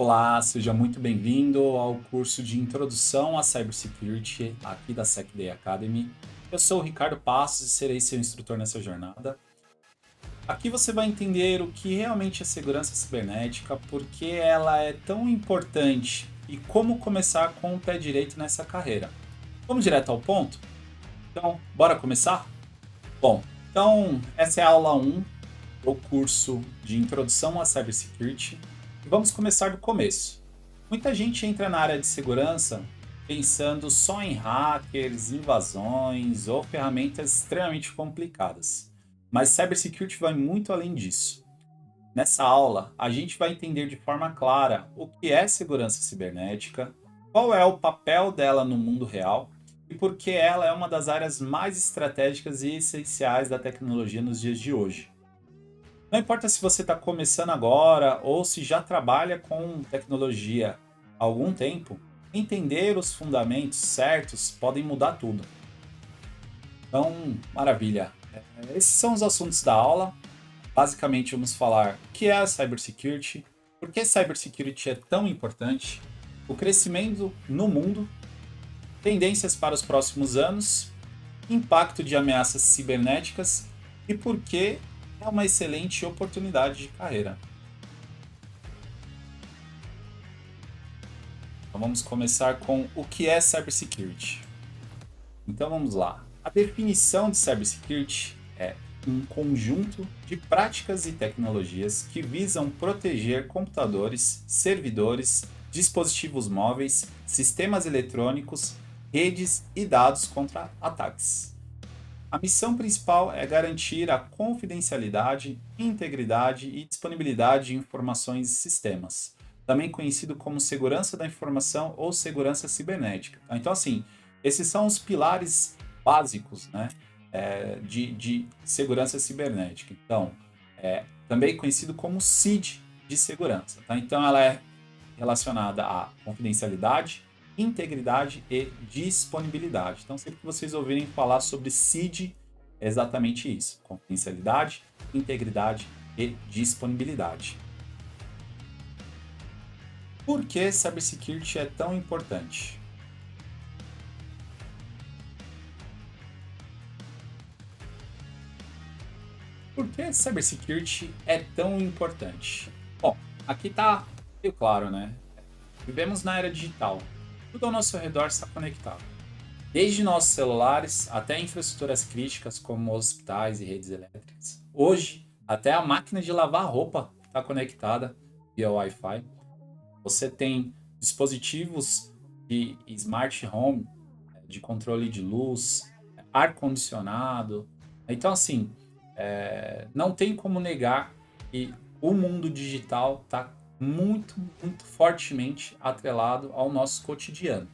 Olá, seja muito bem-vindo ao curso de Introdução à Cybersecurity aqui da SecDay Academy. Eu sou o Ricardo Passos e serei seu instrutor nessa jornada. Aqui você vai entender o que realmente é segurança cibernética, por que ela é tão importante e como começar com o pé direito nessa carreira. Vamos direto ao ponto? Então, bora começar? Bom, então essa é a aula 1 do curso de Introdução à Cybersecurity. E vamos começar do começo. Muita gente entra na área de segurança pensando só em hackers, invasões ou ferramentas extremamente complicadas. Mas cybersecurity vai muito além disso. Nessa aula, a gente vai entender de forma clara o que é segurança cibernética, qual é o papel dela no mundo real e por que ela é uma das áreas mais estratégicas e essenciais da tecnologia nos dias de hoje. Não importa se você está começando agora ou se já trabalha com tecnologia há algum tempo, entender os fundamentos certos podem mudar tudo. Então, maravilha. Esses são os assuntos da aula. Basicamente, vamos falar o que é a cybersecurity, por que cybersecurity é tão importante, o crescimento no mundo, tendências para os próximos anos, impacto de ameaças cibernéticas e por que é uma excelente oportunidade de carreira. Então vamos começar com o que é cybersecurity. Então vamos lá. A definição de cybersecurity é um conjunto de práticas e tecnologias que visam proteger computadores, servidores, dispositivos móveis, sistemas eletrônicos, redes e dados contra ataques. A missão principal é garantir a confidencialidade, integridade e disponibilidade de informações e sistemas, também conhecido como segurança da informação ou segurança cibernética. Então, assim, esses são os pilares básicos, né, de segurança cibernética. Então, também conhecido como CID de segurança. Tá? Então, ela é relacionada à confidencialidade, integridade e disponibilidade. Então, sempre que vocês ouvirem falar sobre CID, é exatamente isso: confidencialidade, integridade e disponibilidade. Por que cybersecurity é tão importante? Por que cybersecurity é tão importante? Bom, aqui está meio claro, né? Vivemos na era digital. Tudo ao nosso redor está conectado. Desde nossos celulares até infraestruturas críticas como hospitais e redes elétricas. Hoje, até a máquina de lavar roupa está conectada via Wi-Fi. Você tem dispositivos de smart home, de controle de luz, ar-condicionado. Então, assim, não tem como negar que o mundo digital está muito, muito fortemente atrelado ao nosso cotidiano.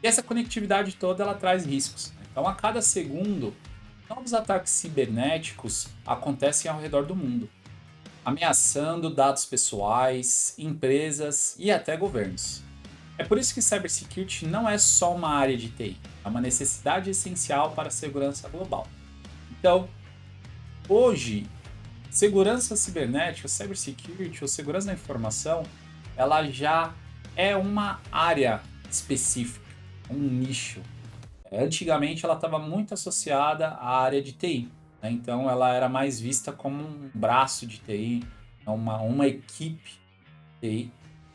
E essa conectividade toda ela traz riscos. Então, a cada segundo, novos ataques cibernéticos acontecem ao redor do mundo, ameaçando dados pessoais, empresas e até governos. É por isso que cybersecurity não é só uma área de TI, é uma necessidade essencial para a segurança global. Então, hoje, segurança cibernética, cybersecurity ou segurança da informação, ela já é uma área específica, um nicho. Antigamente ela estava muito associada à área de TI, né? Então ela era mais vista como um braço de TI, uma equipe de TI.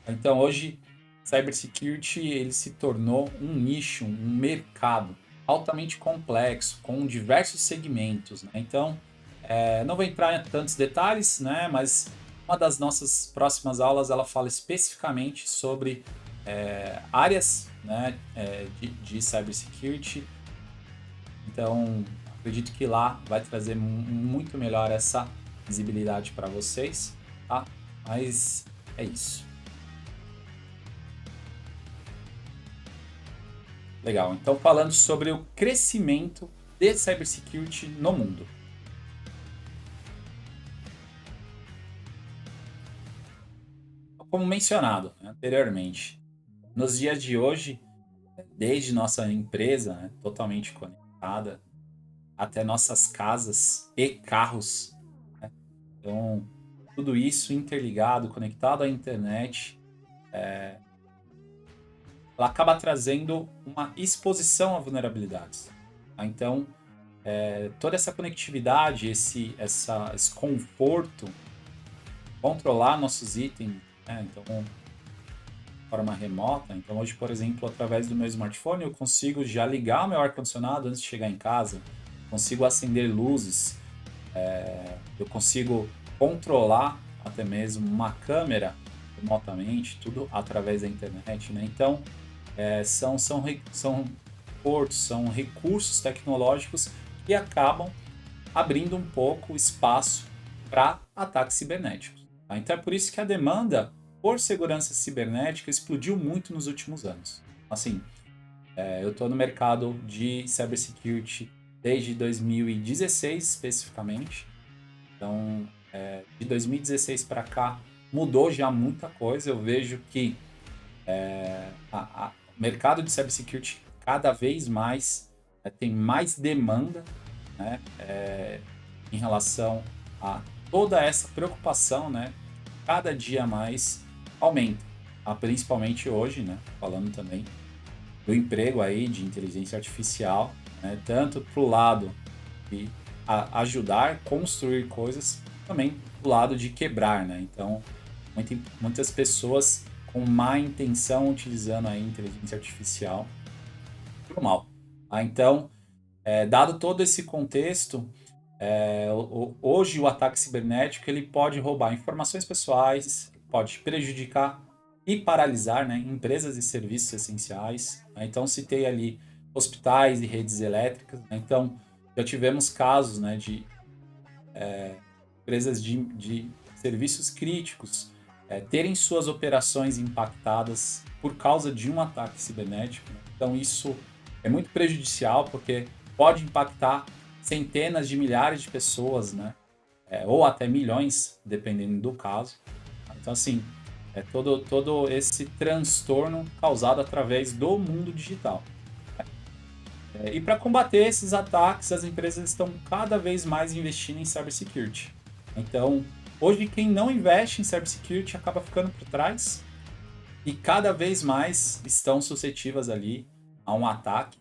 Então hoje cybersecurity ele se tornou um nicho, um mercado altamente complexo, com diversos segmentos, né? Então não vou entrar em tantos detalhes, né? Mas uma das nossas próximas aulas ela fala especificamente sobre áreas, né, de cybersecurity. Então, acredito que lá vai trazer muito melhor essa visibilidade para vocês, tá? Mas é isso. Legal. Então, falando sobre o crescimento de cybersecurity no mundo. Como mencionado, né, anteriormente, nos dias de hoje, desde nossa empresa, né, totalmente conectada, até nossas casas e carros, né? Então, tudo isso interligado, conectado à internet. ela acaba trazendo uma exposição a vulnerabilidades. Então, toda essa conectividade, esse conforto, controlar nossos itens, né? Então, de forma remota. Então, hoje, por exemplo, através do meu smartphone, eu consigo já ligar o meu ar-condicionado antes de chegar em casa, consigo acender luzes, eu consigo controlar até mesmo uma câmera remotamente, tudo através da internet, né? Então, são portos, são recursos tecnológicos que acabam abrindo um pouco espaço para ataques cibernéticos. Tá? Então é por isso que a demanda por segurança cibernética explodiu muito nos últimos anos. Assim, eu estou no mercado de cybersecurity desde 2016 especificamente. Então, de 2016 para cá mudou já muita coisa. Eu vejo que o mercado de cybersecurity cada vez mais tem mais demanda, né, em relação a toda essa preocupação, né, cada dia mais aumenta, principalmente hoje, né, falando também do emprego aí de inteligência artificial, né, tanto para o lado de ajudar, construir coisas, também do lado de quebrar, né, então muitas pessoas com má intenção utilizando a inteligência artificial para o mal. Então, dado todo esse contexto, hoje o ataque cibernético ele pode roubar informações pessoais, pode prejudicar e paralisar, né, empresas e serviços essenciais. Né? Então, citei ali hospitais e redes elétricas. Né? Então, já tivemos casos, né, de empresas de serviços críticos terem suas operações impactadas por causa de um ataque cibernético. Né? Então, isso é muito prejudicial porque pode impactar centenas de milhares de pessoas, né? Ou até milhões, dependendo do caso. Então, assim, todo esse transtorno causado através do mundo digital. E para combater esses ataques, as empresas estão cada vez mais investindo em cybersecurity. Então, hoje, quem não investe em cybersecurity acaba ficando por trás e cada vez mais estão suscetíveis ali a um ataque.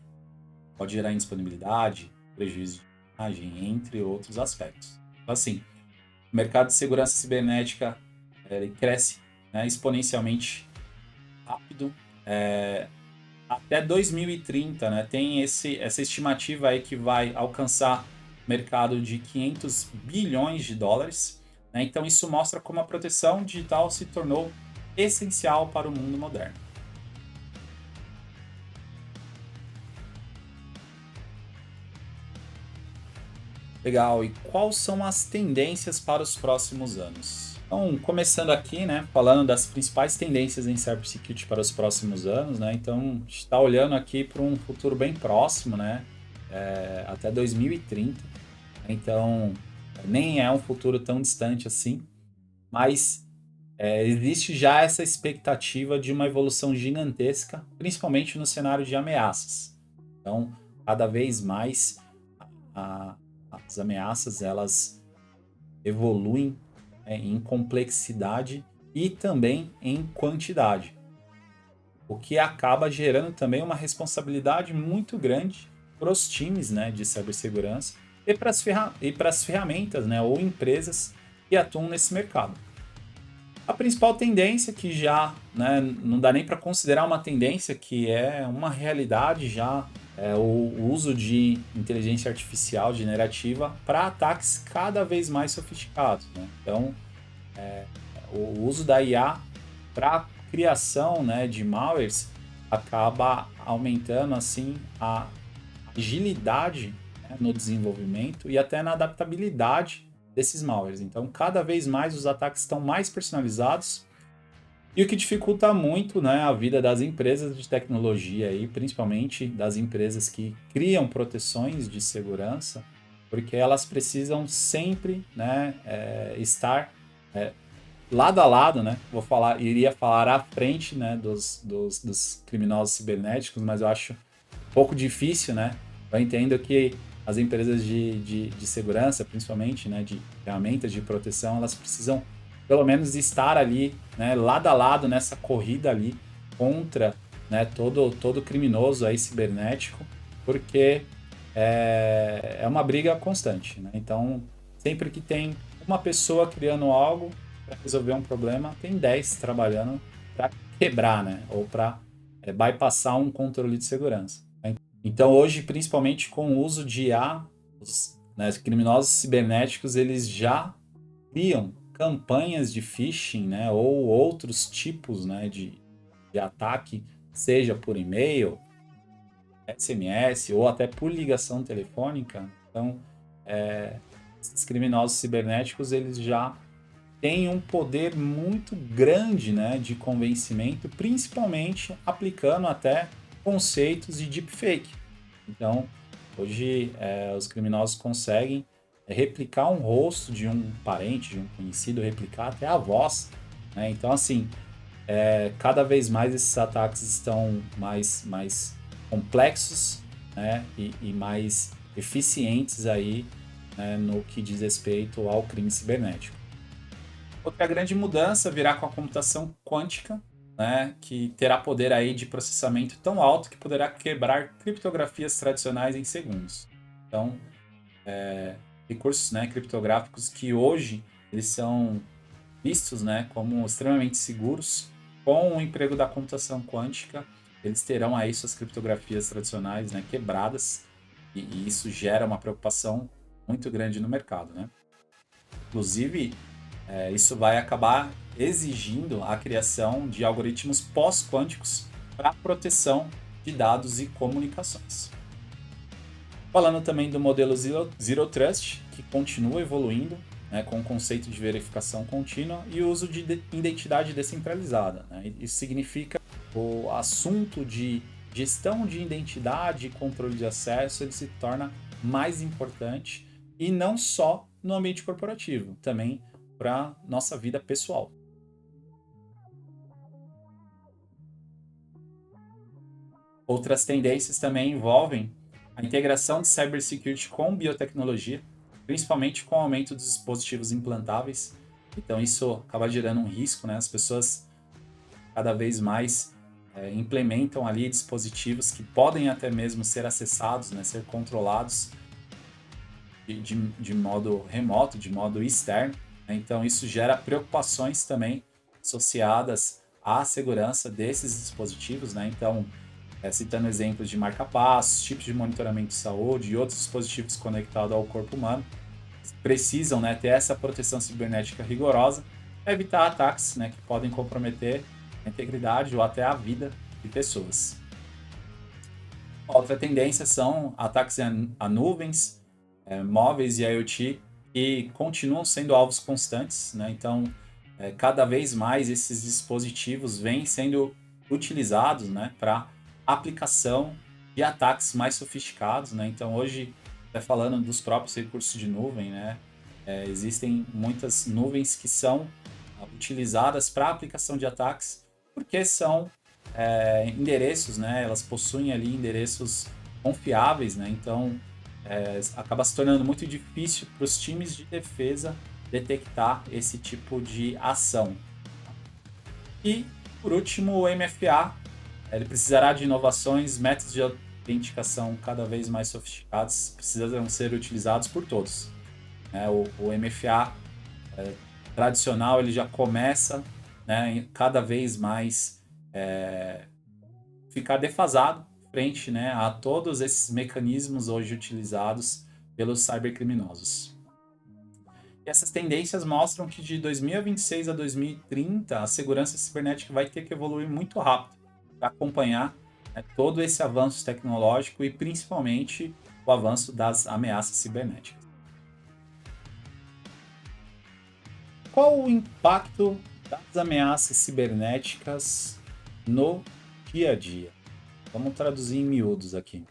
Pode gerar indisponibilidade, prejuízo de imagem, entre outros aspectos. Então, assim, o mercado de segurança cibernética ele cresce, né, exponencialmente rápido. Até 2030, né, tem essa estimativa aí que vai alcançar mercado de 500 bilhões de dólares. Né? Então, isso mostra como a proteção digital se tornou essencial para o mundo moderno. Legal, e quais são as tendências para os próximos anos? Então, começando aqui, né, falando das principais tendências em cybersecurity para os próximos anos, né, então a gente está olhando aqui para um futuro bem próximo, né, até 2030, então nem é um futuro tão distante assim, mas existe já essa expectativa de uma evolução gigantesca, principalmente no cenário de ameaças. Então, cada vez mais a, as ameaças elas evoluem em complexidade e também em quantidade, o que acaba gerando também uma responsabilidade muito grande para os times, né, de cibersegurança e para as ferramentas, né, ou empresas que atuam nesse mercado. A principal tendência, que já, né, não dá nem para considerar uma tendência, que é uma realidade já, é o uso de inteligência artificial generativa para ataques cada vez mais sofisticados. Né? Então, o uso da IA para criação, né, de malwares acaba aumentando assim a agilidade, né, no desenvolvimento e até na adaptabilidade desses malwares. Então, cada vez mais os ataques estão mais personalizados e o que dificulta muito, né, a vida das empresas de tecnologia, aí, principalmente das empresas que criam proteções de segurança, porque elas precisam sempre, né, estar lado a lado, né? Iria falar à frente, né, dos criminosos cibernéticos, mas eu acho um pouco difícil, né? Eu entendo que as empresas de segurança, principalmente, né, de ferramentas de proteção, elas precisam pelo menos estar ali, né, lado a lado nessa corrida ali contra, né, todo criminoso aí cibernético, porque é uma briga constante, né? Então, sempre que tem uma pessoa criando algo para resolver um problema, tem 10 trabalhando para quebrar, né? Ou para bypassar um controle de segurança. Então, hoje, principalmente com o uso de IA, os criminosos cibernéticos eles já criam campanhas de phishing, né? Ou outros tipos, né, de ataque, seja por e-mail, SMS ou até por ligação telefônica. Então, esses criminosos cibernéticos eles já têm um poder muito grande, né, de convencimento, principalmente aplicando até conceitos de deepfake. Então, hoje os criminosos conseguem replicar um rosto de um parente, de um conhecido, replicar até a voz, né? Então, assim, cada vez mais esses ataques estão mais complexos, né, e mais eficientes aí, né, no que diz respeito ao crime cibernético. Outra grande mudança virá com a computação quântica, né, que terá poder aí de processamento tão alto que poderá quebrar criptografias tradicionais em segundos. Então, recursos, né, criptográficos que hoje eles são vistos, né, como extremamente seguros, com o emprego da computação quântica, eles terão aí suas criptografias tradicionais, né, quebradas, e isso gera uma preocupação muito grande no mercado, né? Inclusive, isso vai acabar exigindo a criação de algoritmos pós-quânticos para proteção de dados e comunicações. Falando também do modelo Zero Trust, que continua evoluindo, né, com o conceito de verificação contínua e o uso de identidade descentralizada, né? Isso significa que o assunto de gestão de identidade e controle de acesso ele se torna mais importante e não só no ambiente corporativo, também para nossa vida pessoal. Outras tendências também envolvem a integração de cybersecurity com biotecnologia, principalmente com o aumento dos dispositivos implantáveis. Então isso acaba gerando um risco, né? As pessoas cada vez mais implementam ali dispositivos que podem até mesmo ser acessados, né? Ser controlados de modo remoto, de modo externo, né? Então isso gera preocupações também associadas à segurança desses dispositivos, né? Então citando exemplos de marca-passos, tipos de monitoramento de saúde e outros dispositivos conectados ao corpo humano, precisam, né, ter essa proteção cibernética rigorosa para evitar ataques, né, que podem comprometer a integridade ou até a vida de pessoas. Outra tendência são ataques a nuvens, móveis e IoT, que continuam sendo alvos constantes, né? Então, cada vez mais esses dispositivos vêm sendo utilizados, né, para aplicação de ataques mais sofisticados, né? Então hoje, até falando dos próprios recursos de nuvem, né, existem muitas nuvens que são utilizadas para aplicação de ataques, porque são endereços, né? Elas possuem ali endereços confiáveis, né? Então acaba se tornando muito difícil para os times de defesa detectar esse tipo de ação. E, por último, o MFA, ele precisará de inovações, métodos de autenticação cada vez mais sofisticados, precisam ser utilizados por todos. O MFA tradicional ele já começa, né, cada vez mais ficar defasado frente, né, a todos esses mecanismos hoje utilizados pelos cybercriminosos. E essas tendências mostram que de 2026 a 2030 a segurança cibernética vai ter que evoluir muito rápido para acompanhar, né, todo esse avanço tecnológico e principalmente o avanço das ameaças cibernéticas. Qual o impacto das ameaças cibernéticas no dia a dia? Vamos traduzir em miúdos aqui.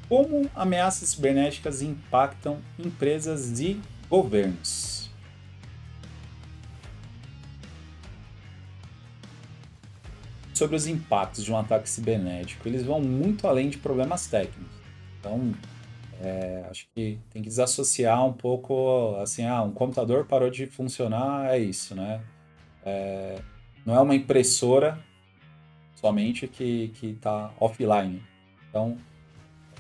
Como ameaças cibernéticas impactam empresas e governos? Sobre os impactos de um ataque cibernético, eles vão muito além de problemas técnicos. Então, Acho que tem que desassociar um pouco, assim, um computador parou de funcionar, é isso, né? Não é uma impressora somente que está offline. Então,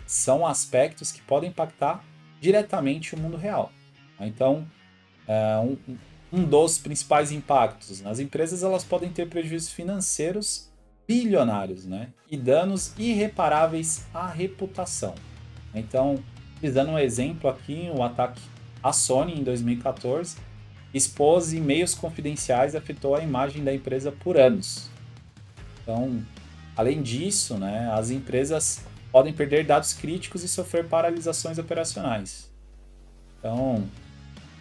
são aspectos que podem impactar diretamente o mundo real. Então, um dos principais impactos nas empresas, elas podem ter prejuízos financeiros bilionários, né? E danos irreparáveis à reputação. Então, dando um exemplo aqui, o ataque à Sony em 2014 expôs e-mails confidenciais e afetou a imagem da empresa por anos. Então, além disso, né, as empresas podem perder dados críticos e sofrer paralisações operacionais. Então,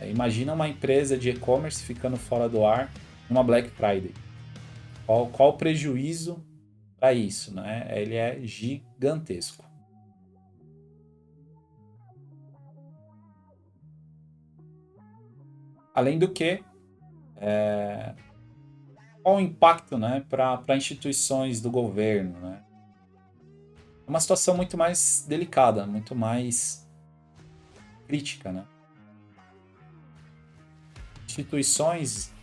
imagina uma empresa de e-commerce ficando fora do ar numa Black Friday. Qual o prejuízo para isso? Né? Ele é gigantesco. Além do que, qual o impacto, né, para instituições do governo? Né? É uma situação muito mais delicada, muito mais crítica. Né? Instituições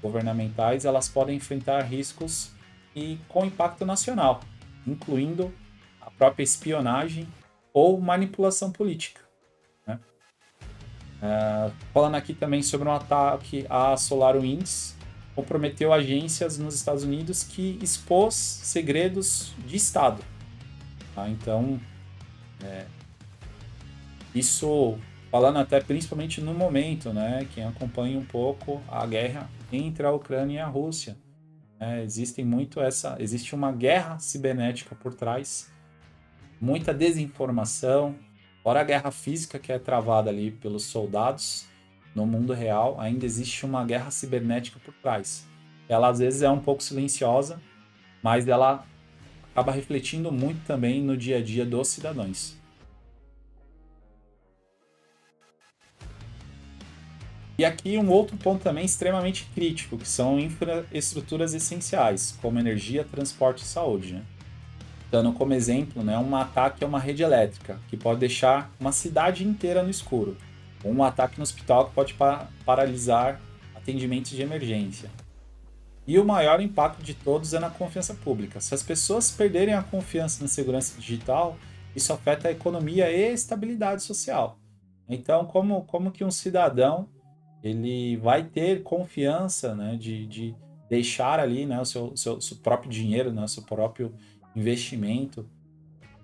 governamentais, elas podem enfrentar riscos e com impacto nacional, incluindo a própria espionagem ou manipulação política. Né? Falando aqui também sobre um ataque à SolarWinds, comprometeu agências nos Estados Unidos que expôs segredos de Estado. Tá? Então, isso falando até principalmente no momento, né? Quem acompanha um pouco a guerra entre a Ucrânia e a Rússia. Existe uma guerra cibernética por trás, muita desinformação, fora a guerra física que é travada ali pelos soldados no mundo real, ainda existe uma guerra cibernética por trás. Ela às vezes é um pouco silenciosa, mas ela acaba refletindo muito também no dia a dia dos cidadãos. E aqui um outro ponto também extremamente crítico, que são infraestruturas essenciais, como energia, transporte e saúde. Né? Dando como exemplo, né, um ataque a uma rede elétrica, que pode deixar uma cidade inteira no escuro. Ou um ataque no hospital que pode paralisar atendimentos de emergência. E o maior impacto de todos é na confiança pública. Se as pessoas perderem a confiança na segurança digital, isso afeta a economia e a estabilidade social. Então, como que um cidadão ele vai ter confiança, né, de deixar ali, né, o seu próprio dinheiro, né, o seu próprio investimento,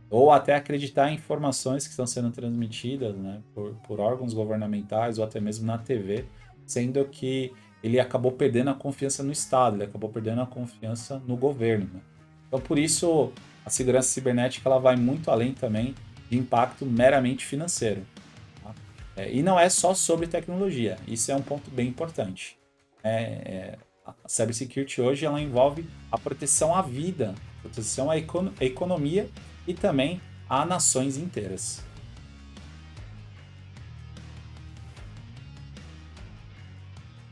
ou até acreditar em informações que estão sendo transmitidas, né, por órgãos governamentais ou até mesmo na TV, sendo que ele acabou perdendo a confiança no Estado, ele acabou perdendo a confiança no governo. Né? Então, por isso, a segurança cibernética ela vai muito além também de impacto meramente financeiro. Tá? E não é só sobre tecnologia, isso é um ponto bem importante. A cybersecurity hoje ela envolve a proteção à vida, proteção à economia e também a nações inteiras.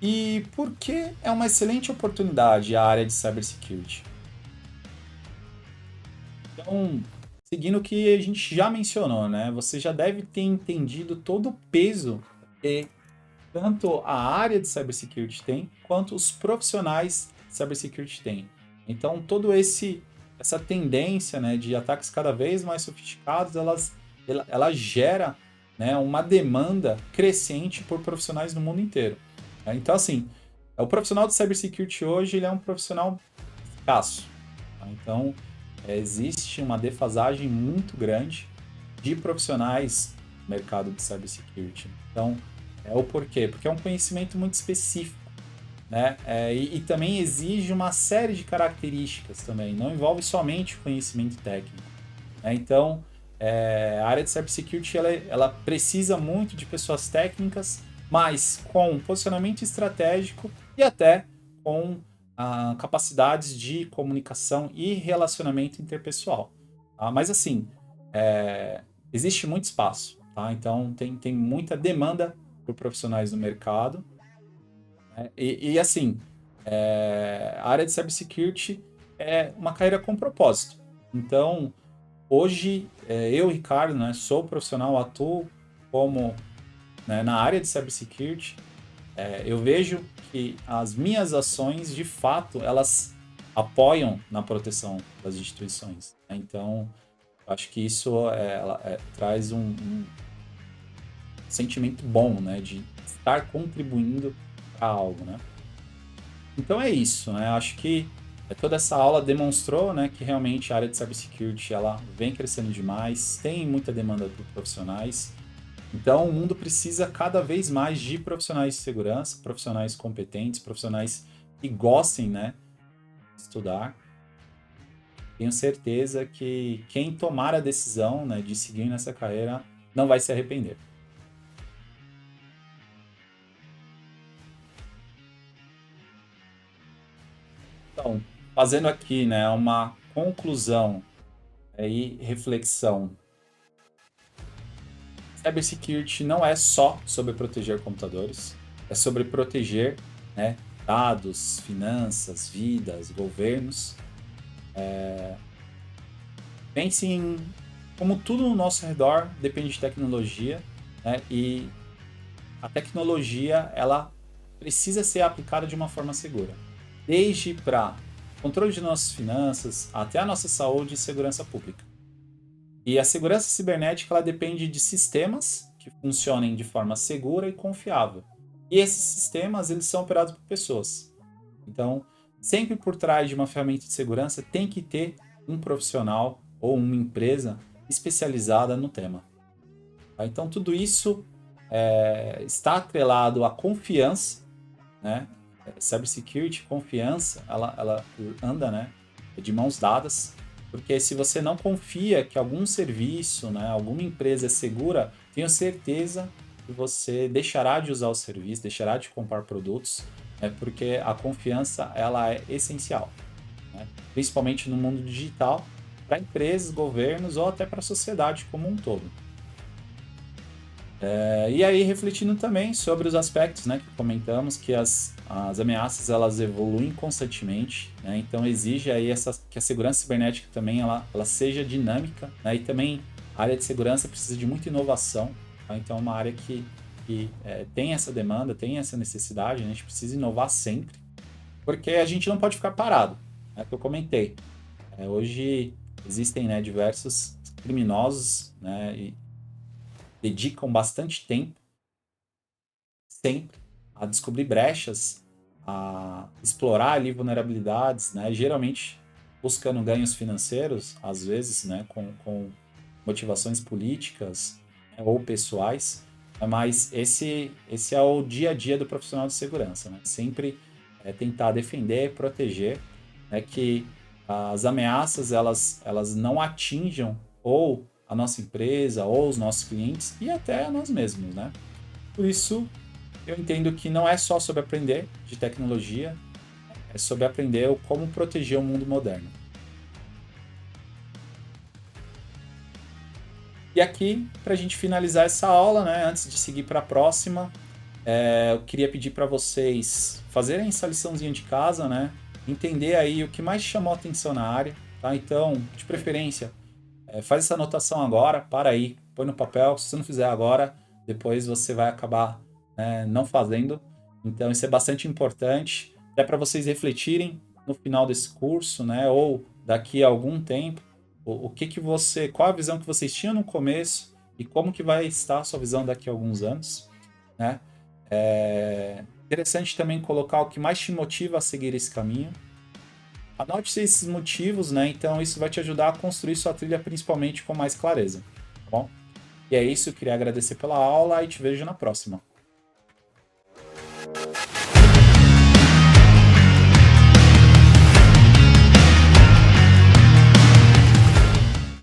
E por que é uma excelente oportunidade a área de cybersecurity? Então, seguindo o que a gente já mencionou, né? Você já deve ter entendido todo o peso que tanto a área de cybersecurity tem, quanto os profissionais de cybersecurity têm. Então, essa tendência, né, de ataques cada vez mais sofisticados, ela gera, né, uma demanda crescente por profissionais no mundo inteiro. Então, assim, o profissional de cybersecurity hoje ele é um profissional escasso. Tá? Então, existe uma defasagem muito grande de profissionais no mercado de cybersecurity. Então, o porquê? Porque é um conhecimento muito específico, né? E também exige uma série de características também, não envolve somente o conhecimento técnico. Né? Então, a área de cybersecurity ela precisa muito de pessoas técnicas, mas com posicionamento estratégico e até com capacidades de comunicação e relacionamento interpessoal. Tá? Mas assim, existe muito espaço, tá? Então tem muita demanda por profissionais no mercado. Né? E assim, a área de cybersecurity é uma carreira com propósito. Então, hoje, eu, Ricardo, né, sou profissional, atuo como, né, na área de cybersecurity. Eu vejo que as minhas ações, de fato, elas apoiam na proteção das instituições, né? Então, acho que isso traz um sentimento bom, né, de estar contribuindo para algo, né? Então é isso, né? Acho que toda essa aula demonstrou, né, que realmente a área de cybersecurity ela vem crescendo demais, tem muita demanda por profissionais. Então o mundo precisa cada vez mais de profissionais de segurança, profissionais competentes, profissionais que gostem, né, de estudar. Tenho certeza que quem tomar a decisão, né, de seguir nessa carreira não vai se arrepender. Então, fazendo aqui, né, uma conclusão e reflexão. Cybersecurity não é só sobre proteger computadores, é sobre proteger, né, dados, finanças, vidas, governos. Pense em como tudo no nosso redor depende de tecnologia, né, e a tecnologia ela precisa ser aplicada de uma forma segura, desde para controle de nossas finanças até a nossa saúde e segurança pública. E a segurança cibernética ela depende de sistemas que funcionem de forma segura e confiável. E esses sistemas eles são operados por pessoas. Então, sempre por trás de uma ferramenta de segurança tem que ter um profissional ou uma empresa especializada no tema. Tá? Então, tudo isso está atrelado à confiança, né? Cybersecurity, confiança, ela anda, né, de mãos dadas, porque se você não confia que algum serviço, né, alguma empresa é segura, tenho certeza que você deixará de usar o serviço, deixará de comprar produtos, né, porque a confiança ela é essencial, né, principalmente no mundo digital, para empresas, governos ou até para a sociedade como um todo. E aí, refletindo também sobre os aspectos, né, que comentamos, que as ameaças elas evoluem constantemente, né, então exige aí que a segurança cibernética também ela seja dinâmica, né, e também a área de segurança precisa de muita inovação, tá? Então é uma área que tem essa demanda, tem essa necessidade, né, a gente precisa inovar sempre, porque a gente não pode ficar parado, né, que eu comentei. Hoje existem, né, diversos criminosos, né, e dedicam bastante tempo sempre a descobrir brechas, a explorar ali vulnerabilidades, né? Geralmente buscando ganhos financeiros, às vezes, né? Com motivações políticas, né? Ou pessoais. Mas esse é o dia a dia do profissional de segurança, né? Sempre tentar defender, proteger, né? Que as ameaças elas não atinjam ou a nossa empresa ou os nossos clientes e até a nós mesmos, né? Por isso, eu entendo que não é só sobre aprender de tecnologia, é sobre aprender como proteger o mundo moderno. E aqui, para a gente finalizar essa aula, né, antes de seguir para a próxima, eu queria pedir para vocês fazerem essa liçãozinha de casa, né, entender aí o que mais chamou a atenção na área, tá? Então, de preferência, faz essa anotação agora, para aí, põe no papel. Se você não fizer agora, depois você vai acabar, né, não fazendo. Então isso é bastante importante, até para vocês refletirem no final desse curso, né, ou daqui a algum tempo, o que que você, qual a visão que vocês tinham no começo e como que vai estar a sua visão daqui a alguns anos, né? É interessante também colocar o que mais te motiva a seguir esse caminho. Anote esses motivos, né? Então isso vai te ajudar a construir sua trilha principalmente com mais clareza, tá bom? E é isso, eu queria agradecer pela aula e te vejo na próxima.